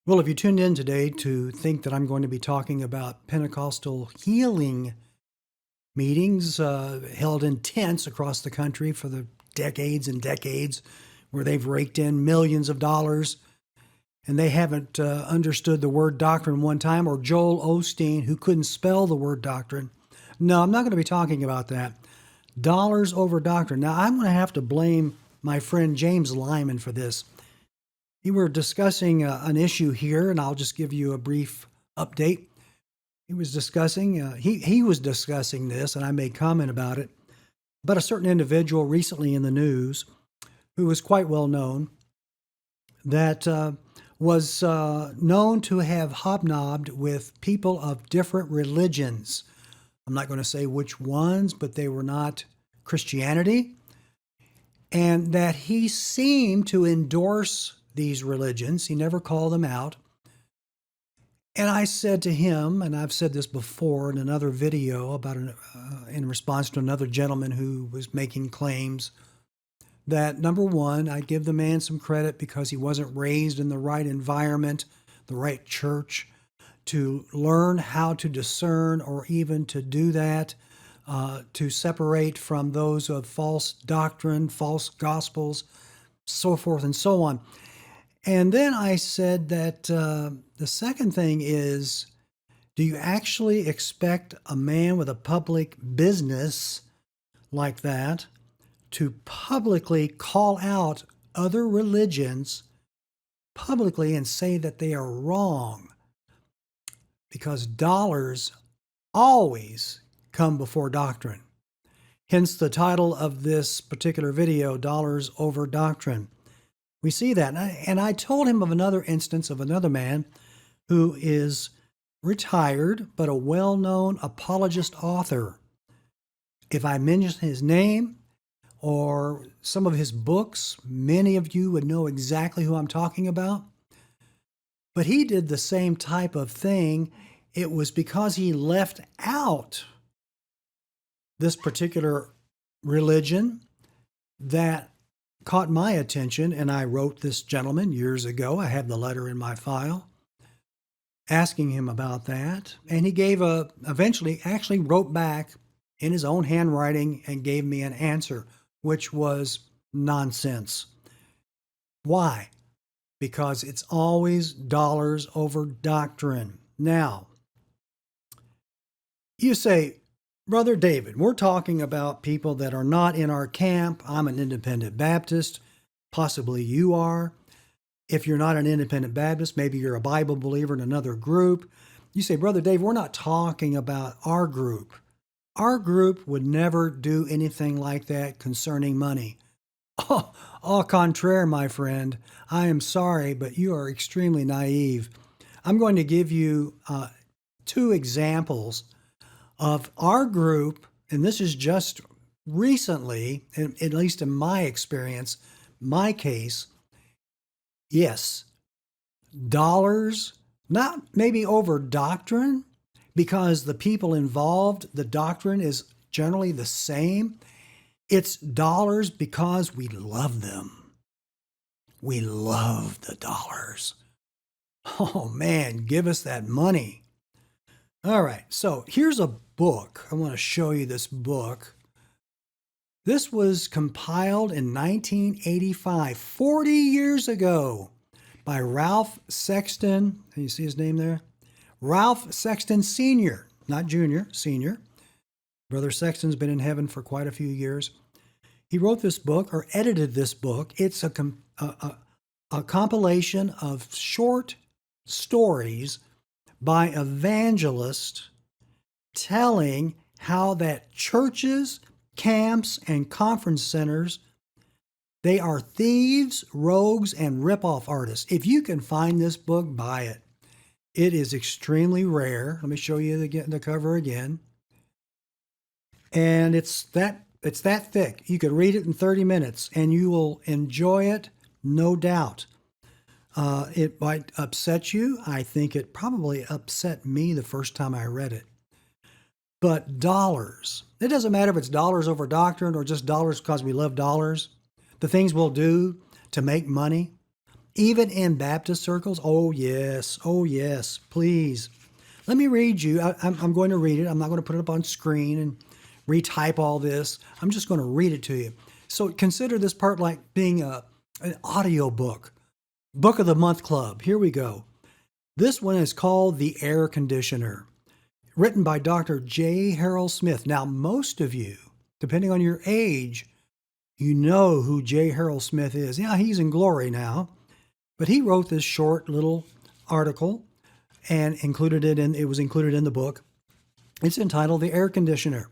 Well, if you tuned in today to think that I'm going to be talking about Pentecostal healing meetings held in tents across the country for the decades and decades, where they've raked in millions of dollars and they haven't understood the word doctrine one time, or Joel Osteen, who couldn't spell the word doctrine. No, I'm not going to be talking about that. Dollars over doctrine. Now, I'm going to have to blame my friend James Lyman for this. We were discussing an issue here, and I'll just give you a brief update. He was discussing, he was discussing this, and I made comment about it, about a certain individual recently in the news who was quite well known that was known to have hobnobbed with people of different religions. I'm not going to say which ones, but they were not Christianity, and that he seemed to endorse these religions. He never called them out. And I said to him, and I've said this before in another video about in response to another gentleman who was making claims, that number one, I give the man some credit because he wasn't raised in the right environment, the right church, to learn how to discern or even to do that, to separate from those of false doctrine, false gospels, so forth and so on. And then I said that the second thing is, do you actually expect a man with a public business like that to publicly call out other religions publicly and say that they are wrong? Because dollars always come before doctrine. Hence the title of this particular video, Dollars Over Doctrine. We see that. And I told him of another instance of another man who is retired, but a well-known apologist author. If I mention his name or some of his books, many of you would know exactly who I'm talking about. But he did the same type of thing. It was because he left out this particular religion that caught my attention, and I wrote this gentleman years ago. I have the letter in my file asking him about that. And he gave eventually actually wrote back in his own handwriting and gave me an answer, which was nonsense. Why? Because it's always dollars over doctrine. Now, you say, Brother David, we're talking about people that are not in our camp. I'm an independent Baptist. Possibly you are. If you're not an independent Baptist, maybe you're a Bible believer in another group. You say, Brother Dave, we're not talking about our group. Our group would never do anything like that concerning money. Oh, au contraire, my friend. I am sorry, but you are extremely naive. I'm going to give you two examples of our group, and this is just recently, at least in my experience, my case. Yes, dollars, not maybe over doctrine, because the people involved, the doctrine is generally the same. It's dollars because we love them. We love the dollars. Oh man, give us that money. All right, so here's a book. I want to show you this book. This was compiled in 1985, 40 years ago, by Ralph Sexton. Can you see his name there? Ralph Sexton Sr., not Junior, Senior. Brother Sexton's been in heaven for quite a few years. He wrote this book, or edited this book. It's a compilation of short stories by evangelists telling how that churches, camps, and conference centers, they are thieves, rogues, and rip-off artists. If you can find this book, buy it. It is extremely rare. Let me show you the cover again. And it's that thick. You could read it in 30 minutes, and you will enjoy it, no doubt. It might upset you. I think it probably upset me the first time I read it. But dollars, it doesn't matter if it's dollars over doctrine or just dollars because we love dollars. The things we'll do to make money. even in Baptist circles. Oh, yes, please. Let me read you. I'm going to read it. I'm not going to put it up on screen and retype all this. I'm just going to read it to you. So consider this part like being an audio book. Book of the Month Club. Here we go. This one is called The Air Conditioner, written by Dr. J. Harold Smith. Now, most of you, depending on your age, you know who J. Harold Smith is. Yeah, he's in glory now, but he wrote this short little article and it was included in the book. It's entitled The Air Conditioner.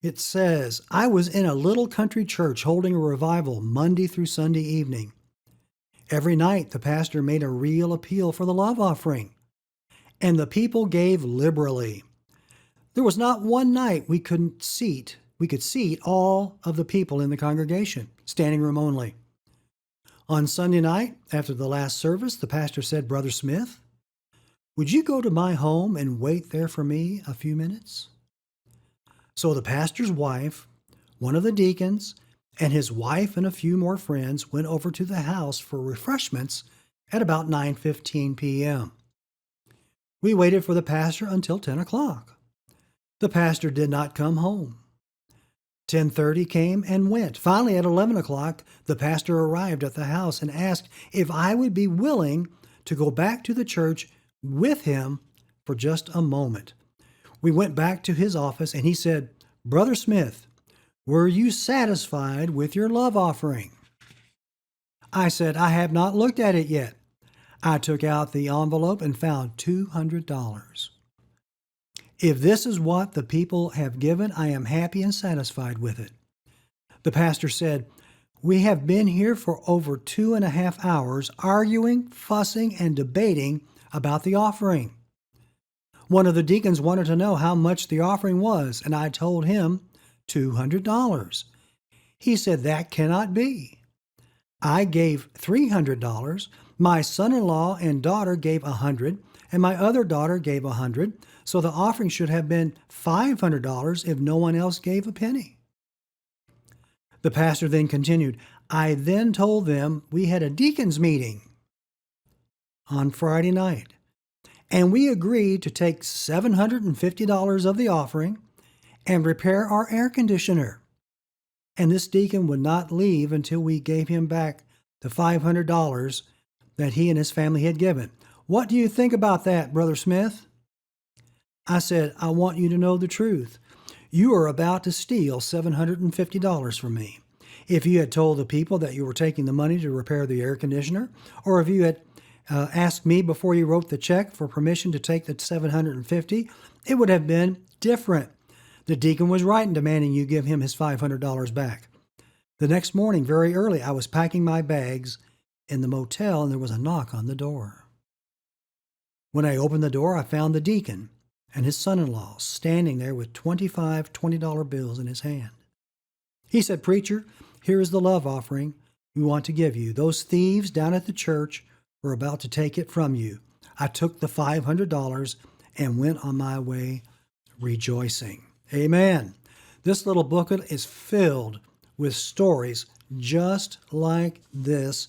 It says, I was in a little country church holding a revival Monday through Sunday evening. Every night, the pastor made a real appeal for the love offering, and the people gave liberally. There was not one night we could seat all of the people in the congregation, standing room only. On Sunday night, after the last service, the pastor said, Brother Smith, would you go to my home and wait there for me a few minutes? So the pastor's wife, one of the deacons, and his wife and a few more friends went over to the house for refreshments at about 9:15 p.m. We waited for the pastor until 10 o'clock. The pastor did not come home. 10:30 came and went. Finally, at 11 o'clock, the pastor arrived at the house and asked if I would be willing to go back to the church with him for just a moment. We went back to his office and he said, Brother Smith, were you satisfied with your love offering? I said, I have not looked at it yet. I took out the envelope and found $200. If this is what the people have given, I am happy and satisfied with it. The pastor said, we have been here for over 2.5 hours arguing, fussing, and debating about the offering. One of the deacons wanted to know how much the offering was, and I told him $200. He said, that cannot be. I gave $300. My son-in-law and daughter gave $100, and my other daughter gave $100, so the offering should have been $500 if no one else gave a penny. The pastor then continued, I then told them we had a deacons meeting on Friday night, and we agreed to take $750 of the offering and repair our air conditioner. And this deacon would not leave until we gave him back the $500 that he and his family had given. What do you think about that, Brother Smith? I said, I want you to know the truth. You are about to steal $750 from me. If you had told the people that you were taking the money to repair the air conditioner, or if you had asked me before you wrote the check for permission to take the $750, it would have been different. The deacon was right in demanding you give him his $500 back. The next morning, very early, I was packing my bags in the motel and there was a knock on the door. When I opened the door, I found the deacon and his son-in-law standing there with 25 $20 bills in his hand. He said, Preacher, here is the love offering we want to give you. Those thieves down at the church were about to take it from you. I took the $500 and went on my way rejoicing. Amen. This little booklet is filled with stories just like this,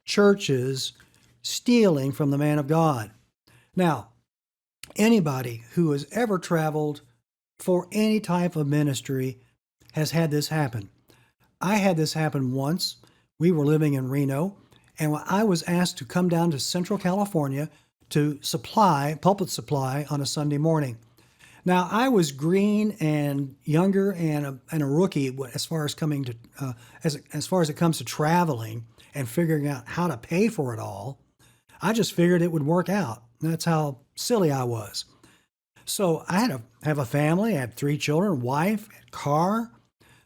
churches stealing from the man of God. Now, anybody who has ever traveled for any type of ministry has had this happen. I had this happen once. We were living in Reno, and I was asked to come down to Central California to pulpit supply on a Sunday morning. Now, I was green and younger and a rookie as far as as far as it comes to traveling and figuring out how to pay for it all. I just figured it would work out. That's how silly I was. So I had to have a family. I had 3 children, wife, car.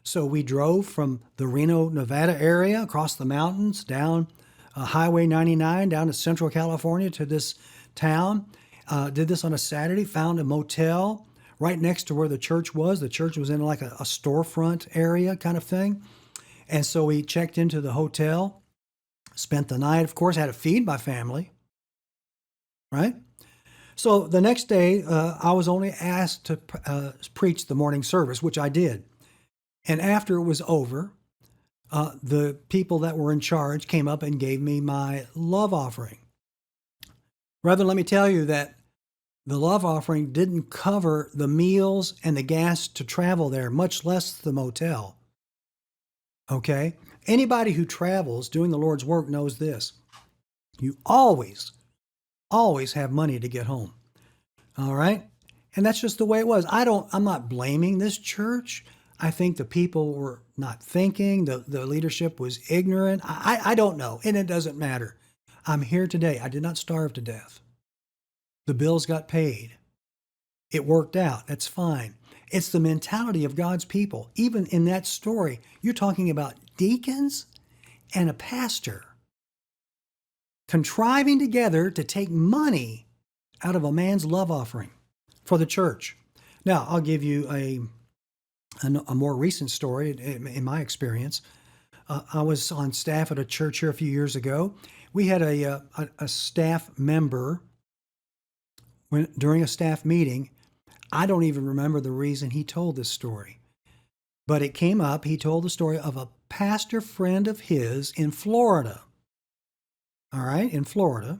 So we drove from the Reno, Nevada area across the mountains down Highway 99 down to Central California to this town. Did this on a Saturday, found a motel right next to where the church was. The church was in like a storefront area kind of thing. And so we checked into the hotel, spent the night, of course, had to feed my family, right? So the next day, I was only asked to preach the morning service, which I did. And after it was over, the people that were in charge came up and gave me my love offering. Brother, let me tell you that the love offering didn't cover the meals and the gas to travel there, much less the motel. Okay? Anybody who travels doing the Lord's work knows this. You always have money to get home. All right? And that's just the way it was. I'm not blaming this church. I think the people were not thinking. The leadership was ignorant. I don't know. And it doesn't matter. I'm here today. I did not starve to death. The bills got paid. It worked out. That's fine. It's the mentality of God's people. Even in that story, you're talking about deacons and a pastor contriving together to take money out of a man's love offering for the church. Now, I'll give you a more recent story in my experience. I was on staff at a church here a few years ago. We had a staff member during a staff meeting. I don't even remember the reason he told this story, but it came up. He told the story of a pastor friend of his in Florida. All right, in Florida,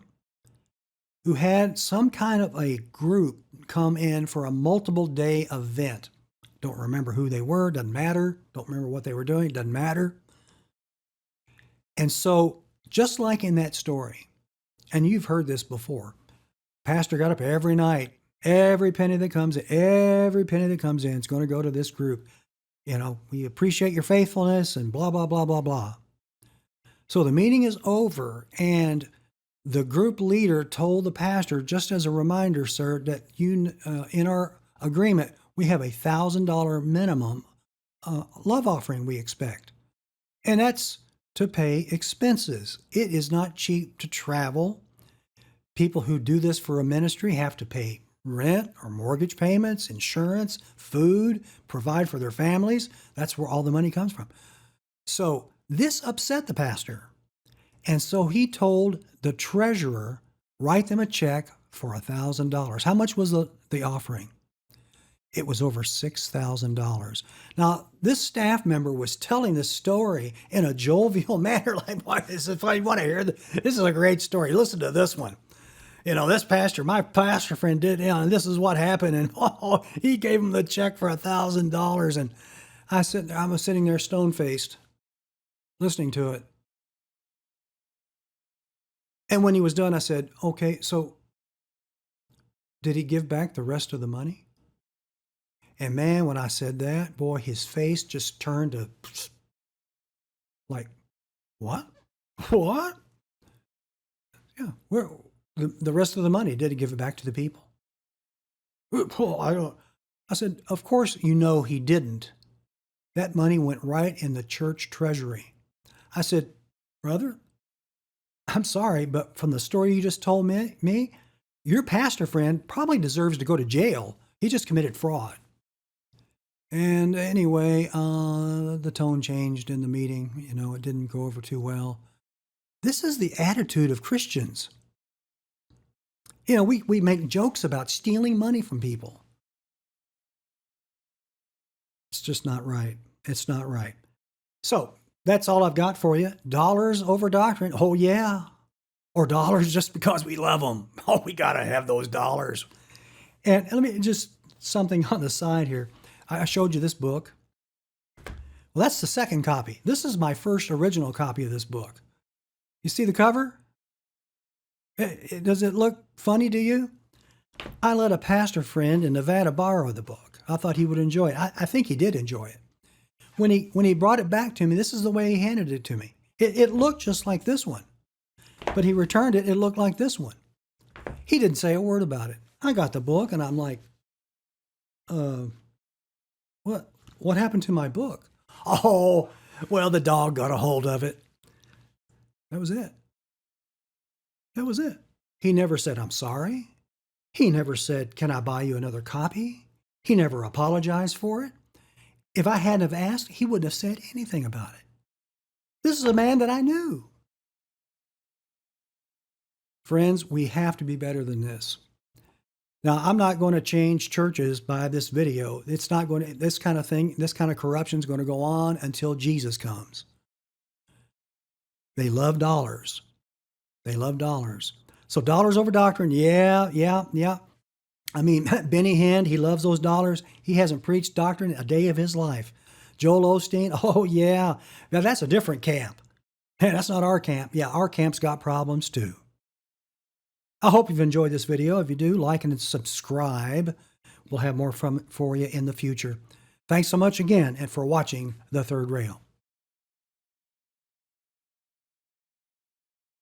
who had some kind of a group come in for a multiple day event. Don't remember who they were, doesn't matter. Don't remember what they were doing, doesn't matter. And so, just like in that story, and you've heard this before, pastor got up every night, every penny that comes in is going to go to this group. You know, we appreciate your faithfulness and blah, blah, blah, blah, blah. So the meeting is over, and the group leader told the pastor, just as a reminder, sir, that in our agreement, we have $1,000 minimum love offering we expect. And that's to pay expenses. It is not cheap to travel. People who do this for a ministry have to pay rent or mortgage payments, insurance, food, provide for their families. That's where all the money comes from. So this upset the pastor. And so he told the treasurer, write them a check for $1,000. How much was the offering? It was over $6,000. Now, this staff member was telling this story in a jovial manner, like, if I want to hear this is a great story. Listen to this one. You know, my pastor friend did, and this is what happened, and he gave him the check for $1,000. And I was sitting there stone-faced, listening to it. And when he was done, I said, okay, so did he give back the rest of the money? And man, when I said that, boy, his face just turned to like, what? What? Yeah, where the rest of the money, did he give it back to the people? I said, of course you know he didn't. That money went right in the church treasury. I said, brother, I'm sorry, but from the story you just told me, your pastor friend probably deserves to go to jail. He just committed fraud. And anyway, the tone changed in the meeting. You know, it didn't go over too well. This is the attitude of Christians. You know, we make jokes about stealing money from people. It's just not right. It's not right. So that's all I've got for you. Dollars over doctrine. Oh, yeah. Or dollars just because we love them. Oh, we got to have those dollars. And let me just something on the side here. I showed you this book. Well, that's the second copy. This is my first original copy of this book. You see the cover? Does it look funny to you? I let a pastor friend in Nevada borrow the book. I thought he would enjoy it. I think he did enjoy it. When he brought it back to me, this is the way he handed it to me. It looked just like this one. But he returned it, it looked like this one. He didn't say a word about it. I got the book and I'm like, what happened to my book? Oh, well, the dog got a hold of it. That was it. That was it. He never said, I'm sorry. He never said, can I buy you another copy? He never apologized for it. If I hadn't have asked, he wouldn't have said anything about it. This is a man that I knew. Friends, we have to be better than this. Now, I'm not going to change churches by this video. It's not going to, this kind of thing, this kind of corruption is going to go on until Jesus comes. They love dollars. They love dollars. So dollars over doctrine. Yeah, yeah, yeah. I mean, Benny Hinn, he loves those dollars. He hasn't preached doctrine a day of his life. Joel Osteen, oh yeah. Now that's a different camp. Hey, that's not our camp. Yeah, our camp's got problems too. I hope you've enjoyed this video. If you do, like and subscribe. We'll have more from it for you in the future. Thanks so much again and for watching The Third Rail.